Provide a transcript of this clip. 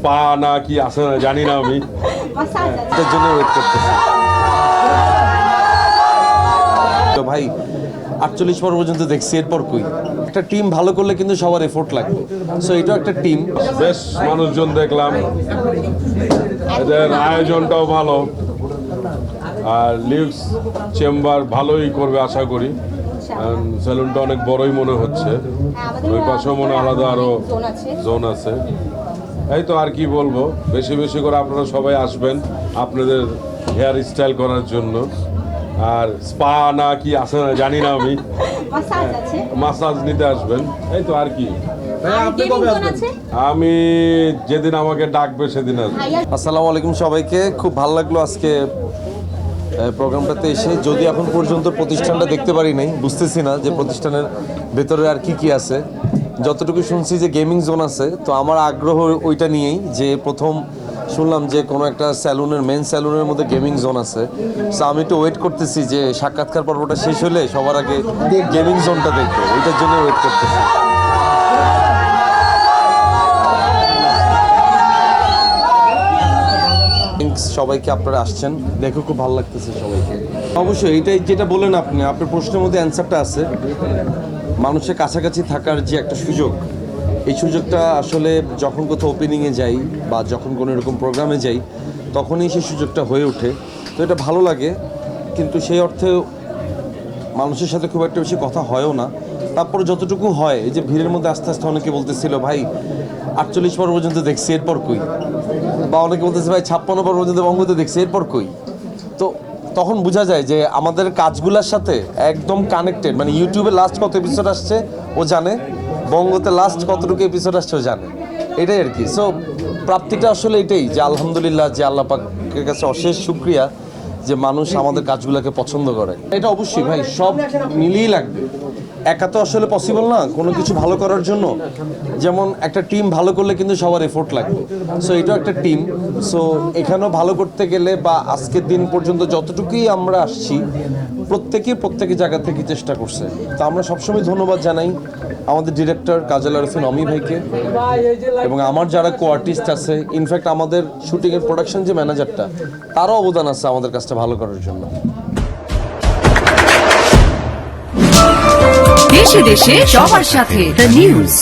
Spa না কি আছে না জানি না, আমি এটার জন্য ওয়েট করতেছি। তো ভাই 48 পর পর্যন্ত দেখছি, এরপর কই? একটা টিম ভালো করলে কিন্তু সবার এফোর্ট লাগবে, সো এটা একটা টিম। বেশ মানুষজন দেখলাম, এদের আয়োজনটাও ভালো, আর লিউক্স চেম্বার ভালোই করবে আশা করি। সেলুনটা অনেক বড়ই মনে হচ্ছে, ওই পাশেও মনে আলাদা আরো জোন আছে। এই তো আর কি বলবো, বেশি বেশি করে আপনারা সবাই আসবেন আপনাদের হেয়ার স্টাইল করার জন্য। আর স্পা না কি আছে না জানি না, আমি মাসাজ নিতে আসবেন। এই তো আর কি, আমি যেদিন আমাকে ডাকবে সেদিন আসবো। আসসালামু আলাইকুম সবাইকে, খুব ভালো লাগলো আজকে প্রোগ্রামটাতে এসে। যদি এখন পর্যন্ত প্রতিষ্ঠানটা দেখতে পারি নাই, বুঝতেছি না যে প্রতিষ্ঠানের ভেতরে আর কি কি আছে। যতটুকু শুনছি যে গেমিং জোন আছে, তো আমার আগ্রহ ওইটা নিয়েই, যে প্রথম শুনলাম যে কোনো একটা স্যালুনের মেন স্যালুনের মধ্যে গেমিং জোন আছে। সো আমি একটু ওয়েট করতেছি যে সাক্ষাৎকার পর্বটা শেষ হলে সবার আগে গেমিং জোনটা দেখবো, ওইটার জন্য ওয়েট করতেছি। সবাইকে আপনারা আসছেন দেখে খুব ভালো লাগতেছে সবাইকে। অবশ্যই এইটাই যেটা বলেন আপনি, আপনার প্রশ্নের মধ্যে অ্যান্সারটা আছে। মানুষের কাছাকাছি থাকার যে একটা সুযোগ, এই সুযোগটা আসলে যখন কোথাও ওপেনিংয়ে যাই বা যখন কোনো এরকম প্রোগ্রামে যাই, তখনই সেই সুযোগটা হয়ে ওঠে। তো এটা ভালো লাগে, কিন্তু সেই অর্থে মানুষের সাথে খুব একটা বেশি কথা হয়ও না। তারপর যতটুকু হয়, এই যে ভিড়ের মধ্যে আস্তে আস্তে অনেকে বলতেছিল ভাই 48 পর পর্যন্ত দেখছি, এরপর কই? বা অনেকে বলতেছে ভাই 56 পর পর্যন্ত বঙ্গতে দেখছি, এরপর কই? তো তখন বোঝা যায় যে আমাদের কাজগুলোর সাথে একদম কানেক্টেড। মানে ইউটিউবে লাস্ট কত এপিসোড আসছে ও জানে, বঙ্গতে লাস্ট কতটুকু এপিসোড আসছে ও জানে, এটাই আর কি। সো প্রাপ্তিটা আসলে এটাই যে আলহামদুলিল্লাহ, যে আল্লাহ পাকের কাছে অশেষ শুকরিয়া যে মানুষ আমাদের কাজগুলোকে পছন্দ করে। এটা অবশ্যই ভাই সব মিলিয়ে লাগবে, একা তো আসলে পসিবল না কোনো কিছু ভালো করার জন্য। যেমন একটা টিম ভালো করলে কিন্তু সবার এফোর্ট লাগবে, সো এটাও একটা টিম। সো এখানেও ভালো করতে গেলে বা আজকের দিন পর্যন্ত যতটুকুই আমরা আসছি, প্রত্যেকে জায়গা থেকে চেষ্টা করছে। তো আমরা সবসময় ধন্যবাদ জানাই আমাদের ডিরেক্টর কাজল আরফিন অমি ভাইকে, এবং আমার যারা কো আর্টিস্ট আছে, ইনফ্যাক্ট আমাদের শুটিংয়ের প্রোডাকশন যে ম্যানেজারটা, তারও অবদান আছে আমাদের কাজটা ভালো করার জন্য। দেশে দেশে সবার সাথে দ্য নিউজ।